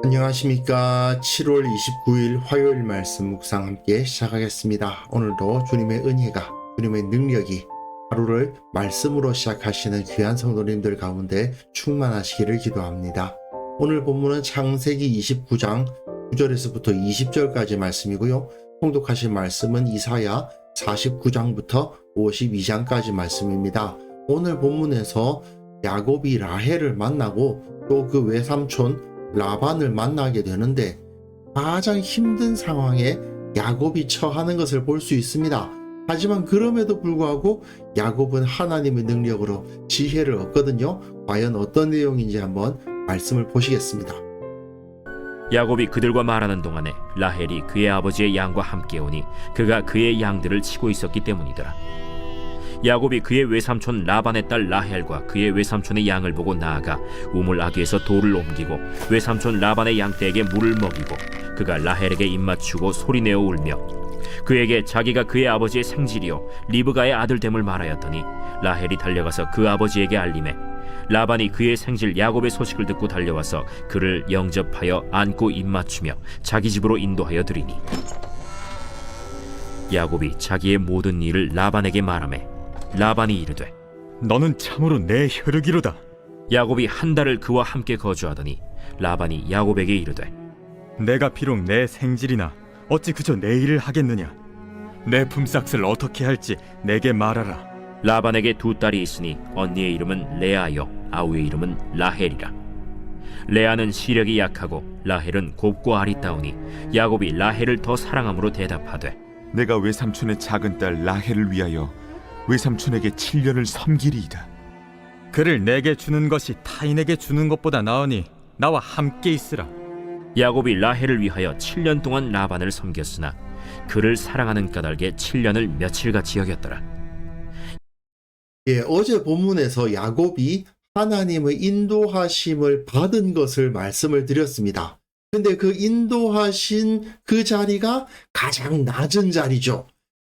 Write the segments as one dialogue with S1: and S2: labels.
S1: 안녕하십니까. 7월 29일 화요일 말씀 묵상 함께 시작하겠습니다. 오늘도 주님의 은혜가, 주님의 능력이 하루를 말씀으로 시작하시는 귀한 성도님들 가운데 충만하시기를 기도합니다. 오늘 본문은 창세기 29장 9절에서부터 20절까지 말씀이고요. 통독하실 말씀은 이사야 49장부터 52장까지 말씀입니다. 오늘 본문에서 야곱이 라헬을 만나고 또 그 외삼촌 라반을 만나게 되는데 가장 힘든 상황에 야곱이 처하는 것을 볼 수 있습니다. 하지만 그럼에도 불구하고 야곱은 하나님의 능력으로 지혜를 얻거든요. 과연 어떤 내용인지 한번 말씀을 보시겠습니다.
S2: 야곱이 그들과 말하는 동안에 라헬이 그의 아버지의 양과 함께 오니 그가 그의 양들을 치고 있었기 때문이더라. 야곱이 그의 외삼촌 라반의 딸 라헬과 그의 외삼촌의 양을 보고 나아가 우물 아귀에서 돌을 옮기고 외삼촌 라반의 양떼에게 물을 먹이고 그가 라헬에게 입맞추고 소리내어 울며 그에게 자기가 그의 아버지의 생질이요 리브가의 아들됨을 말하였더니 라헬이 달려가서 그 아버지에게 알림해 라반이 그의 생질 야곱의 소식을 듣고 달려와서 그를 영접하여 안고 입맞추며 자기 집으로 인도하여 드리니 야곱이 자기의 모든 일을 라반에게 말하매 라반이 이르되
S3: 너는 참으로 내 혈육이로다.
S2: 야곱이 한 달을 그와 함께 거주하더니 라반이 야곱에게 이르되
S3: 내가 비록 내 생질이나 어찌 그저 내 일을 하겠느냐. 내 품삯을 어떻게 할지 내게 말하라.
S2: 라반에게 두 딸이 있으니 언니의 이름은 레아요 아우의 이름은 라헬이라. 레아는 시력이 약하고 라헬은 곱고 아리따우니 야곱이 라헬을 더 사랑함으로 대답하되
S4: 내가 외삼촌의 작은 딸 라헬을 위하여 외삼촌에게 7년을 섬기리이다.
S3: 그를 내게 주는 것이 타인에게 주는 것보다 나으니 나와 함께 있으라.
S2: 야곱이 라헬을 위하여 7년 동안 라반을 섬겼으나 그를 사랑하는 까닭에 7년을 며칠같이 여겼더라.
S1: 어제 본문에서 야곱이 하나님의 인도하심을 받은 것을 말씀을 드렸습니다. 근데 그 인도하신 그 자리가 가장 낮은 자리죠.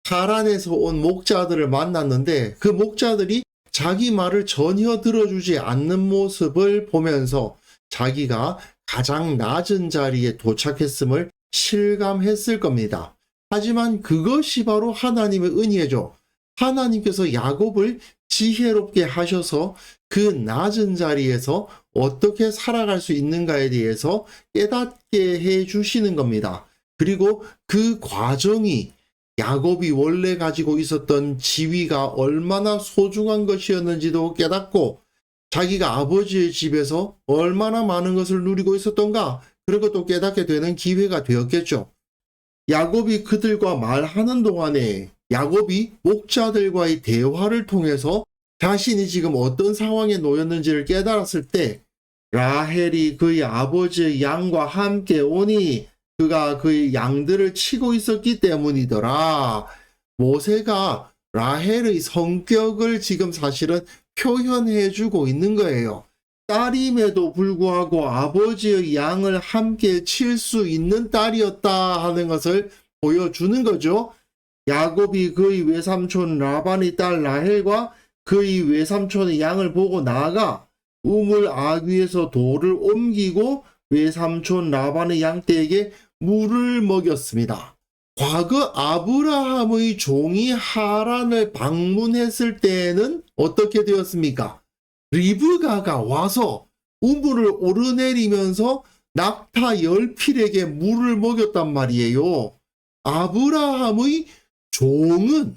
S1: 하란에서 온 목자들을 만났는데 그 목자들이 자기 말을 전혀 들어주지 않는 모습을 보면서 자기가 가장 낮은 자리에 도착했음을 실감했을 겁니다. 하지만 그것이 바로 하나님의 은혜죠. 하나님께서 야곱을 지혜롭게 하셔서 그 낮은 자리에서 어떻게 살아갈 수 있는가에 대해서 깨닫게 해 주시는 겁니다. 그리고 그 과정이 야곱이 원래 가지고 있었던 지위가 얼마나 소중한 것이었는지도 깨닫고 자기가 아버지의 집에서 얼마나 많은 것을 누리고 있었던가 그런 것도 깨닫게 되는 기회가 되었겠죠. 야곱이 그들과 말하는 동안에 야곱이 목자들과의 대화를 통해서 자신이 지금 어떤 상황에 놓였는지를 깨달았을 때 라헬이 그의 아버지의 양과 함께 오니 그가 그의 양들을 치고 있었기 때문이더라. 모세가 라헬의 성격을 지금 사실은 표현해 주고 있는 거예요. 딸임에도 불구하고 아버지의 양을 함께 칠 수 있는 딸이었다 하는 것을 보여주는 거죠. 야곱이 그의 외삼촌 라반의 딸 라헬과 그의 외삼촌의 양을 보고 나아가 우물 아귀에서 돌을 옮기고 외삼촌 라반의 양떼에게 물을 먹였습니다. 과거 아브라함의 종이 하란을 방문했을 때에는 어떻게 되었습니까? 리브가가 와서 우물을 오르내리면서 낙타 10필에게 물을 먹였단 말이에요. 아브라함의 종은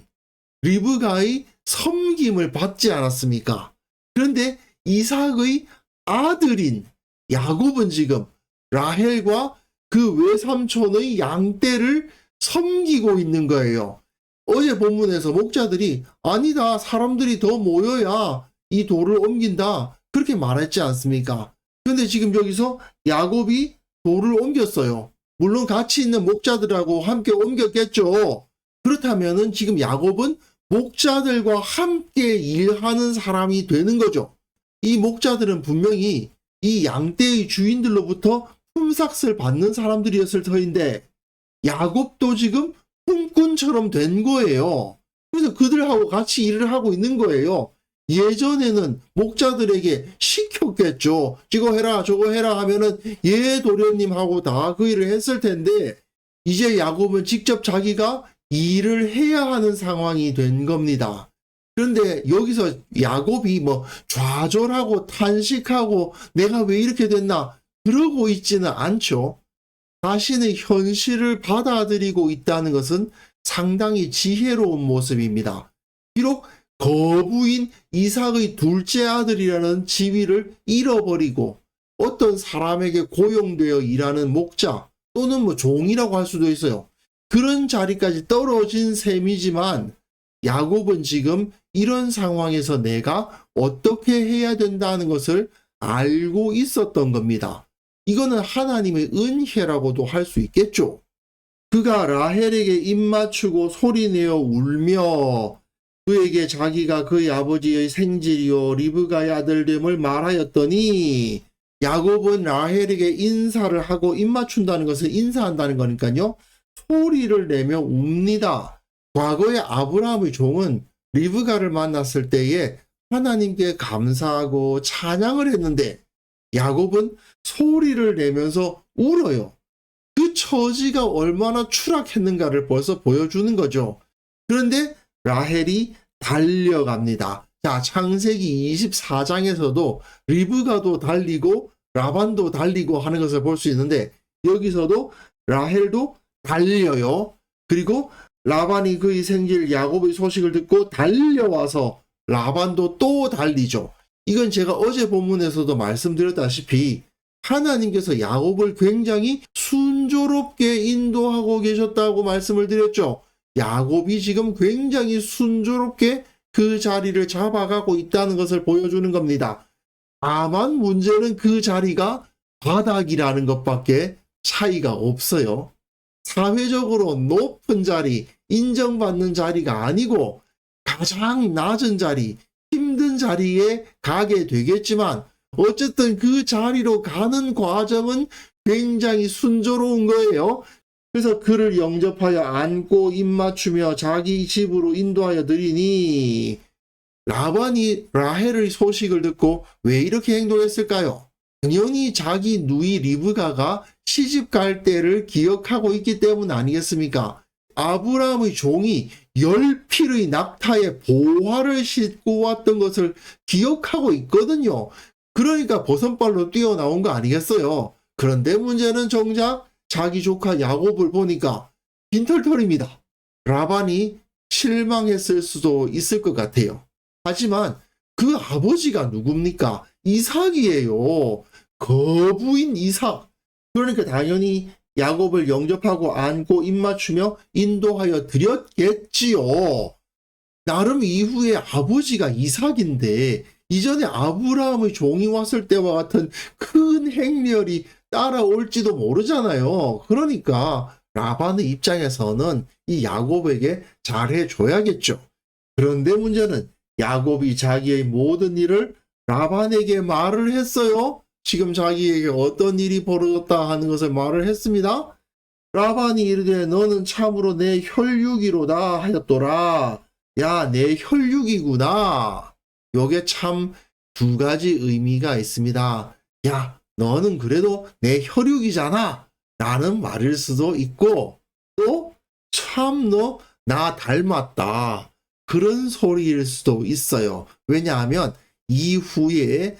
S1: 리브가의 섬김을 받지 않았습니까? 그런데 이삭의 아들인 야곱은 지금 라헬과 그 외삼촌의 양떼를 섬기고 있는 거예요. 어제 본문에서 목자들이 아니다, 사람들이 더 모여야 이 돌을 옮긴다 그렇게 말했지 않습니까? 그런데 지금 여기서 야곱이 돌을 옮겼어요. 물론 같이 있는 목자들하고 함께 옮겼겠죠. 그렇다면은 지금 야곱은 목자들과 함께 일하는 사람이 되는 거죠. 이 목자들은 분명히 이 양떼의 주인들로부터 품삯을 받는 사람들이었을 터인데 야곱도 지금 품꾼처럼 된 거예요. 그래서 그들하고 같이 일을 하고 있는 거예요. 예전에는 목자들에게 시켰겠죠. 이거 해라 저거 해라 하면은 예 도련님하고 다 그 일을 했을 텐데 이제 야곱은 직접 자기가 일을 해야 하는 상황이 된 겁니다. 그런데 여기서 야곱이 뭐 좌절하고 탄식하고 내가 왜 이렇게 됐나 그러고 있지는 않죠. 자신의 현실을 받아들이고 있다는 것은 상당히 지혜로운 모습입니다. 비록 거부인 이삭의 둘째 아들이라는 지위를 잃어버리고 어떤 사람에게 고용되어 일하는 목자 또는 뭐 종이라고 할 수도 있어요. 그런 자리까지 떨어진 셈이지만 야곱은 지금 이런 상황에서 내가 어떻게 해야 된다는 것을 알고 있었던 겁니다. 이거는 하나님의 은혜라고도 할 수 있겠죠. 그가 라헬에게 입맞추고 소리내어 울며 그에게 자기가 그의 아버지의 생질이요 리브가의 아들됨을 말하였더니 야곱은 라헬에게 인사를 하고 입맞춘다는 것은 인사한다는 거니까요. 소리를 내며 웁니다. 과거에 아브라함의 종은 리브가를 만났을 때에 하나님께 감사하고 찬양을 했는데 야곱은 소리를 내면서 울어요. 그 처지가 얼마나 추락했는가를 벌써 보여주는 거죠. 그런데 라헬이 달려갑니다. 자, 창세기 24장에서도 리브가도 달리고 라반도 달리고 하는 것을 볼 수 있는데 여기서도 라헬도 달려요. 그리고 라반이 그의 생질 야곱의 소식을 듣고 달려와서 라반도 또 달리죠. 이건 제가 어제 본문에서도 말씀드렸다시피 하나님께서 야곱을 굉장히 순조롭게 인도하고 계셨다고 말씀을 드렸죠. 야곱이 지금 굉장히 순조롭게 그 자리를 잡아가고 있다는 것을 보여주는 겁니다. 다만 문제는 그 자리가 바닥이라는 것밖에 차이가 없어요. 사회적으로 높은 자리, 인정받는 자리가 아니고 가장 낮은 자리, 힘든 자리에 가게 되겠지만 어쨌든 그 자리로 가는 과정은 굉장히 순조로운 거예요. 그래서 그를 영접하여 안고 입맞추며 자기 집으로 인도하여 드리니 라반이 라헬의 소식을 듣고 왜 이렇게 행동했을까요? 당연히 자기 누이 리브가가 시집 갈 때를 기억하고 있기 때문 아니겠습니까? 아브라함의 종이 10필의 낙타에 보화를 싣고 왔던 것을 기억하고 있거든요. 그러니까 버선발로 뛰어나온 거 아니겠어요? 그런데 문제는 정작 자기 조카 야곱을 보니까 빈털털입니다. 라반이 실망했을 수도 있을 것 같아요. 하지만 그 아버지가 누굽니까? 이삭이에요. 거부인 이삭. 그러니까 당연히 야곱을 영접하고 안고 입맞추며 인도하여 드렸겠지요. 나름 이후에 아버지가 이삭인데 이전에 아브라함의 종이 왔을 때와 같은 큰 행렬이 따라올지도 모르잖아요. 그러니까 라반의 입장에서는 이 야곱에게 잘해줘야겠죠. 그런데 문제는 야곱이 자기의 모든 일을 라반에게 말을 했어요. 지금 자기에게 어떤 일이 벌어졌다 하는 것을 말을 했습니다. 라반이 이르되 너는 참으로 내 혈육이로다 하였더라. 야, 내 혈육이구나. 요게 참 두 가지 의미가 있습니다. 야, 너는 그래도 내 혈육이잖아 라는 말일 수도 있고 또 참 너 나 닮았다 그런 소리일 수도 있어요. 왜냐하면 이후에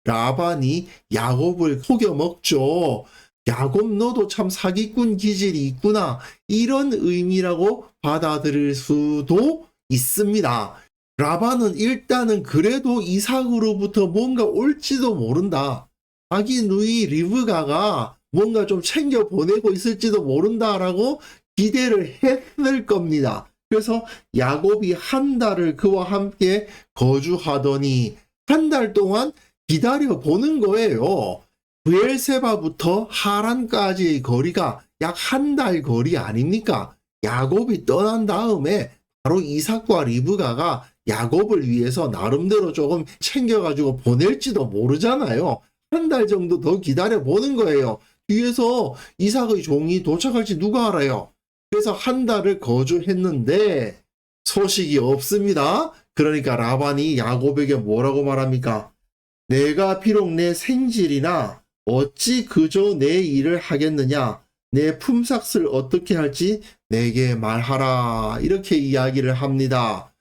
S1: 라반이 야곱을 속여 먹죠. 야곱 너도 참 사기꾼 기질이 있구나 이런 의미라고 받아들일 수도 있습니다. 라반은 일단은 그래도 이삭으로부터 뭔가 올지도 모른다. 자기 누이 리브가가 뭔가 좀 챙겨 보내고 있을지도 모른다라고 기대를 했을 겁니다. 그래서 야곱이 한 달을 그와 함께 거주하더니 한 달 동안 기다려 보는 거예요. 브엘세바부터 하란까지의 거리가 약 한 달 거리 아닙니까? 야곱이 떠난 다음에 바로 이삭과 리브가가 야곱을 위해서 나름대로 조금 챙겨가지고 보낼지도 모르잖아요. 한 달 정도 더 기다려 보는 거예요. 뒤에서 이삭의 종이 도착할지 누가 알아요? 그래서 한 달을 거주했는데 소식이 없습니다. 그러니까 라반이 야곱에게 뭐라고 말합니까? 내가 비록 내 생질이나 어찌 그저 내 일을 하겠느냐? 내 품삯을 어떻게 할지 내게 말하라. 이렇게 이야기를 합니다.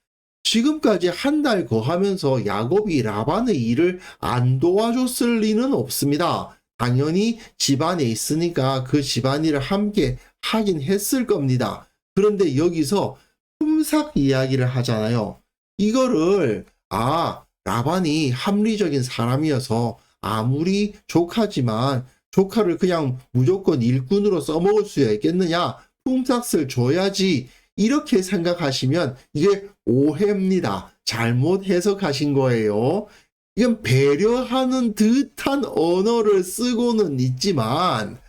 S1: 지금까지 한 달 거하면서 야곱이 라반의 일을 안 도와줬을 리는 없습니다. 당연히 집안에 있으니까 그 집안일을 함께 하긴 했을 겁니다. 그런데 여기서 품삯 이야기를 하잖아요. 이거를 라반이 합리적인 사람이어서 아무리 조카지만 조카를 그냥 무조건 일꾼으로 써먹을 수 있겠느냐? 품삯을 줘야지. 이렇게 생각하시면 이게 오해입니다. 잘못 해석하신 거예요. 이건 배려하는 듯한 언어를 쓰고는 있지만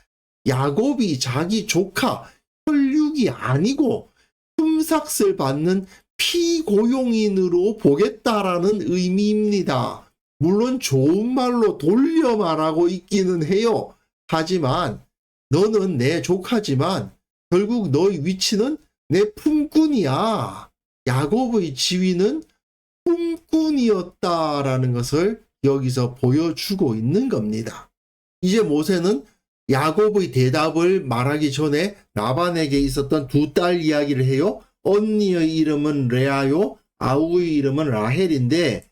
S1: 야곱이 자기 조카 혈육이 아니고 품삯을 받는 피고용인으로 보겠다라는 의미입니다. 물론 좋은 말로 돌려 말하고 있기는 해요. 하지만 너는 내 조카지만 결국 너의 위치는 내 품꾼이야. 야곱의 지위는 품꾼이었다라는 것을 여기서 보여주고 있는 겁니다. 이제 모세는 야곱의 대답을 말하기 전에 라반에게 있었던 두 딸 이야기를 해요. 언니의 이름은 레아요, 아우의 이름은 라헬인데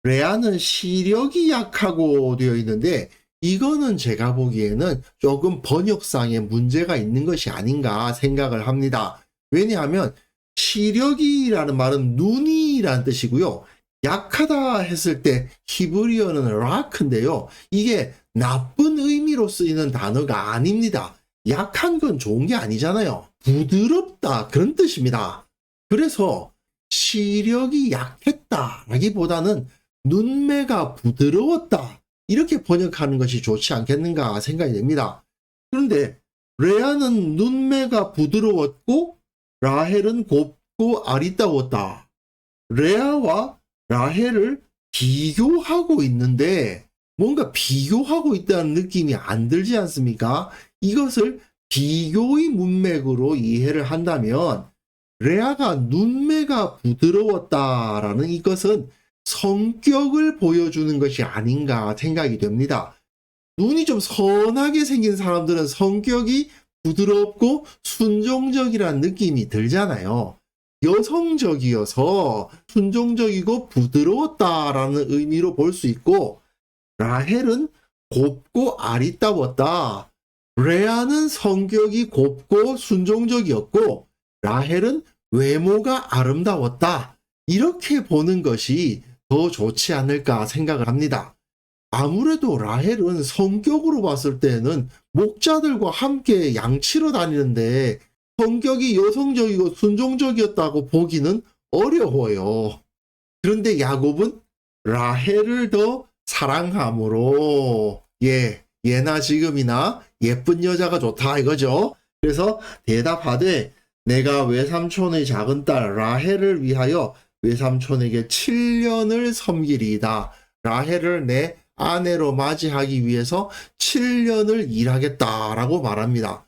S1: 레아는 시력이 약하고 되어 있는데 이거는 제가 보기에는 조금 번역상에 문제가 있는 것이 아닌가 생각을 합니다. 왜냐하면 시력이라는 말은 눈이라는 뜻이고요. 약하다 했을 때 히브리어는 라크인데요. 이게 나쁜 의미로 쓰이는 단어가 아닙니다. 약한 건 좋은 게 아니잖아요. 부드럽다 그런 뜻입니다. 그래서 시력이 약했다라기보다는 눈매가 부드러웠다 이렇게 번역하는 것이 좋지 않겠는가 생각이 됩니다. 그런데 레아는 눈매가 부드러웠고 라헬은 곱고 아리따웠다. 레아와 라헬을 비교하고 있는데 뭔가 비교하고 있다는 느낌이 안 들지 않습니까? 이것을 비교의 문맥으로 이해를 한다면 레아가 눈매가 부드러웠다라는 이것은 성격을 보여주는 것이 아닌가 생각이 됩니다. 눈이 좀 선하게 생긴 사람들은 성격이 부드럽고 순종적이라는 느낌이 들잖아요. 여성적이어서 순종적이고 부드러웠다라는 의미로 볼 수 있고 라헬은 곱고 아리따웠다. 레아는 성격이 곱고 순종적이었고 라헬은 외모가 아름다웠다. 이렇게 보는 것이 더 좋지 않을까 생각을 합니다. 아무래도 라헬은 성격으로 봤을 때는 목자들과 함께 양치러 다니는데 성격이 여성적이고 순종적이었다고 보기는 어려워요. 그런데 야곱은 라헬을 더 사랑함으로 예나 지금이나 예쁜 여자가 좋다 이거죠. 그래서 대답하되 내가 외삼촌의 작은 딸 라헬을 위하여 외삼촌에게 7년을 섬기리이다. 라헬을 내 아내로 맞이하기 위해서 7년을 일하겠다라고 말합니다.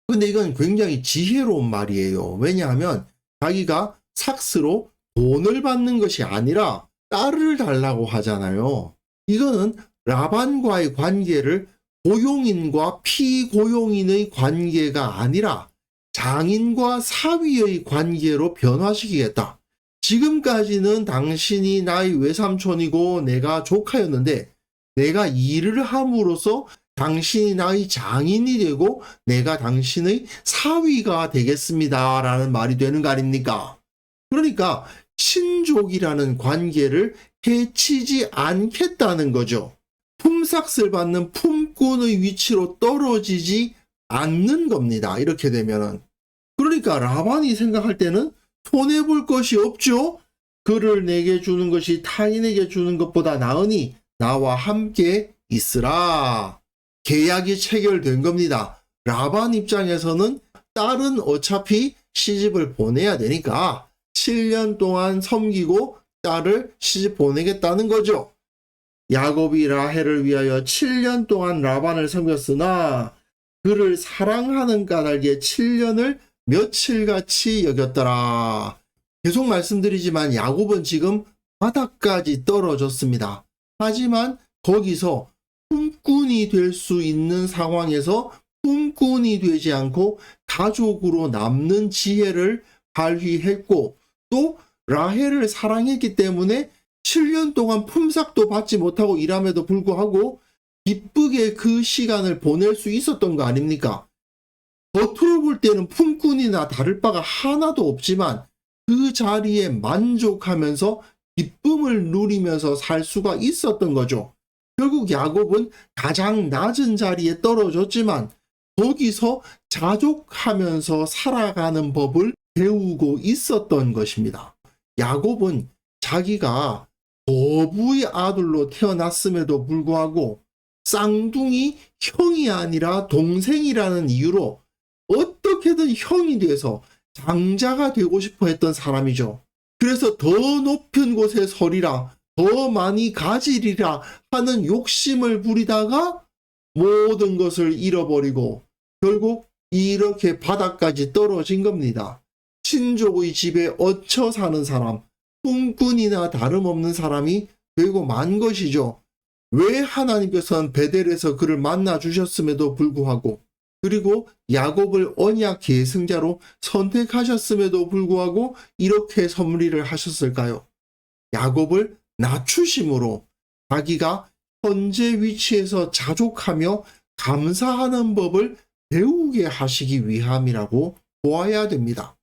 S1: 근데 이건 굉장히 지혜로운 말이에요. 왜냐하면 자기가 삭스로 돈을 받는 것이 아니라 딸을 달라고 하잖아요. 이거는 라반과의 관계를 고용인과 피고용인의 관계가 아니라 장인과 사위의 관계로 변화시키겠다. 지금까지는 당신이 나의 외삼촌이고 내가 조카였는데 내가 일을 함으로써 당신이 나의 장인이 되고 내가 당신의 사위가 되겠습니다. 라는 말이 되는 거 아닙니까? 그러니까 친족이라는 관계를 해치지 않겠다는 거죠. 품삯을 받는 품꾼의 위치로 떨어지지 않는 겁니다. 이렇게 되면은. 그러니까 라반이 생각할 때는 손해볼 것이 없죠. 그를 내게 주는 것이 타인에게 주는 것보다 나으니 나와 함께 있으라. 계약이 체결된 겁니다. 라반 입장에서는 딸은 어차피 시집을 보내야 되니까 7년 동안 섬기고 딸을 시집 보내겠다는 거죠. 야곱이 라헬을 위하여 7년 동안 라반을 섬겼으나 그를 사랑하는 까닭에 7년을 며칠같이 여겼더라. 계속 말씀드리지만 야곱은 지금 바닥까지 떨어졌습니다. 하지만 거기서 품꾼이 될 수 있는 상황에서 품꾼이 되지 않고 가족으로 남는 지혜를 발휘했고, 또 라헬을 사랑했기 때문에 7년 동안 품삯도 받지 못하고 일함에도 불구하고 기쁘게 그 시간을 보낼 수 있었던 거 아닙니까? 겉으로 볼 때는 품꾼이나 다를 바가 하나도 없지만 그 자리에 만족하면서 기쁨을 누리면서 살 수가 있었던 거죠. 결국 야곱은 가장 낮은 자리에 떨어졌지만 거기서 자족하면서 살아가는 법을 배우고 있었던 것입니다. 야곱은 자기가 거부의 아들로 태어났음에도 불구하고 쌍둥이 형이 아니라 동생이라는 이유로 어떻게든 형이 돼서 장자가 되고 싶어 했던 사람이죠. 그래서 더 높은 곳에 서리라, 더 많이 가지리라 하는 욕심을 부리다가 모든 것을 잃어버리고 결국 이렇게 바닥까지 떨어진 겁니다. 친족의 집에 얹혀 사는 사람, 품꾼이나 다름없는 사람이 되고 만 것이죠. 왜 하나님께서는 베델에서 그를 만나 주셨음에도 불구하고, 그리고 야곱을 언약 계승자로 선택하셨음에도 불구하고 이렇게 섭리를 하셨을까요? 야곱을 낮추심으로 자기가 현재 위치에서 자족하며 감사하는 법을 배우게 하시기 위함이라고 보아야 됩니다.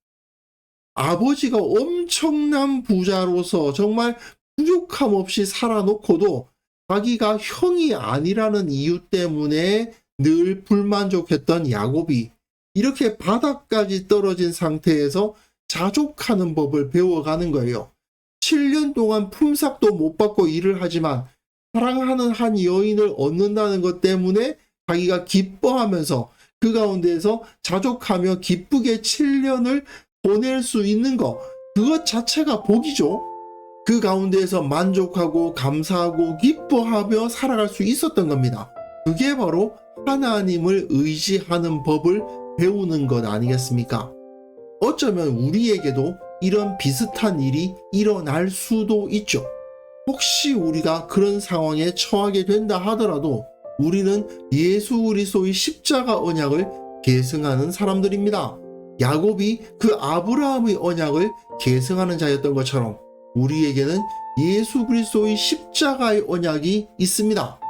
S1: 아버지가 엄청난 부자로서 정말 부족함 없이 살아놓고도 자기가 형이 아니라는 이유 때문에 늘 불만족했던 야곱이 이렇게 바닥까지 떨어진 상태에서 자족하는 법을 배워가는 거예요. 7년 동안 품삯도 못 받고 일을 하지만 사랑하는 한 여인을 얻는다는 것 때문에 자기가 기뻐하면서 그 가운데에서 자족하며 기쁘게 7년을 보낼 수 있는 것, 그것 자체가 복이죠. 그 가운데에서 만족하고 감사하고 기뻐하며 살아갈 수 있었던 겁니다. 그게 바로 하나님을 의지하는 법을 배우는 것 아니겠습니까? 어쩌면 우리에게도 이런 비슷한 일이 일어날 수도 있죠. 혹시 우리가 그런 상황에 처하게 된다 하더라도 우리는 예수 그리스도의 십자가 언약을 계승하는 사람들입니다. 야곱이 그 아브라함의 언약을 계승하는 자였던 것처럼 우리에게는 예수 그리스도의 십자가의 언약이 있습니다.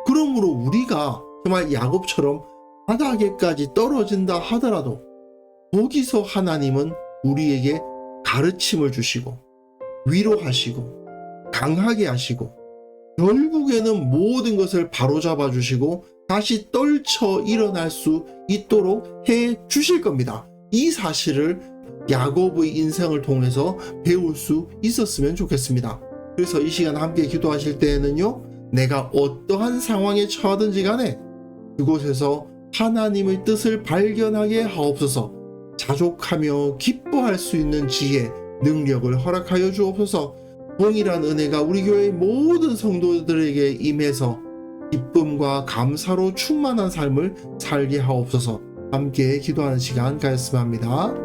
S1: 그러므로 우리가 정말 야곱처럼 바닥에까지 떨어진다 하더라도 거기서 하나님은 우리에게 가르침을 주시고 위로하시고 강하게 하시고 결국에는 모든 것을 바로잡아 주시고 다시 떨쳐 일어날 수 있도록 해 주실 겁니다. 이 사실을 야곱의 인생을 통해서 배울 수 있었으면 좋겠습니다. 그래서 이 시간 함께 기도하실 때에는요, 내가 어떠한 상황에 처하든지 간에 그곳에서 하나님의 뜻을 발견하게 하옵소서. 자족하며 기뻐할 수 있는 지혜, 능력을 허락하여 주옵소서. 동일한 은혜가 우리 교회의 모든 성도들에게 임해서 기쁨과 감사로 충만한 삶을 살게 하옵소서. 함께 기도하는 시간 가졌으면 합니다.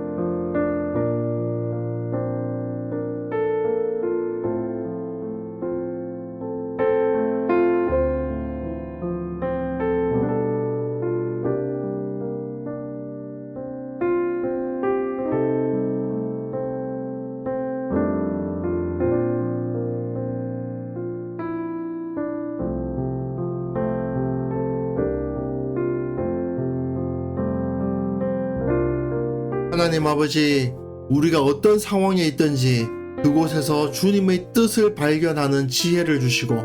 S1: 하나님 아버지, 우리가 어떤 상황에 있든지 그곳에서 주님의 뜻을 발견하는 지혜를 주시고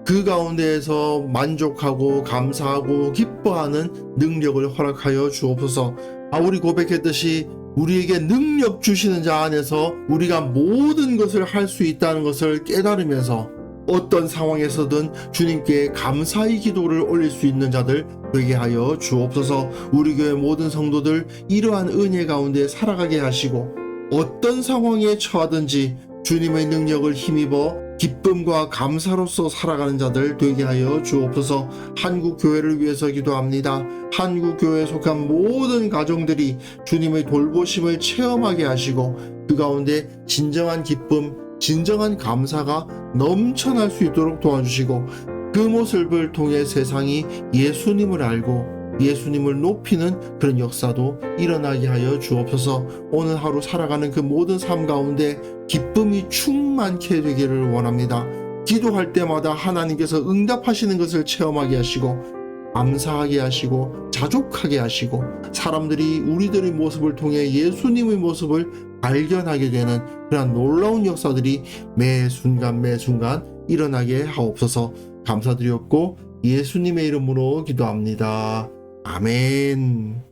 S1: 그 가운데에서 만족하고 감사하고 기뻐하는 능력을 허락하여 주옵소서. 바울이 고백했듯이 우리에게 능력 주시는 자 안에서 우리가 모든 것을 할 수 있다는 것을 깨달으면서 어떤 상황에서든 주님께 감사의 기도를 올릴 수 있는 자들 되게 하여 주옵소서. 우리 교회 모든 성도들 이러한 은혜 가운데 살아가게 하시고 어떤 상황에 처하든지 주님의 능력을 힘입어 기쁨과 감사로서 살아가는 자들 되게 하여 주옵소서. 한국 교회를 위해서 기도합니다. 한국 교회에 속한 모든 가정들이 주님의 돌보심을 체험하게 하시고 그 가운데 진정한 기쁨, 진정한 감사가 넘쳐날 수 있도록 도와주시고 그 모습을 통해 세상이 예수님을 알고 예수님을 높이는 그런 역사도 일어나게 하여 주옵소서. 오늘 하루 살아가는 그 모든 삶 가운데 기쁨이 충만케 되기를 원합니다. 기도할 때마다 하나님께서 응답하시는 것을 체험하게 하시고 감사하게 하시고 자족하게 하시고 사람들이 우리들의 모습을 통해 예수님의 모습을 발견하게 되는 그런 놀라운 역사들이 매 순간 일어나게 하옵소서. 감사드렸고 예수님의 이름으로 기도합니다. 아멘.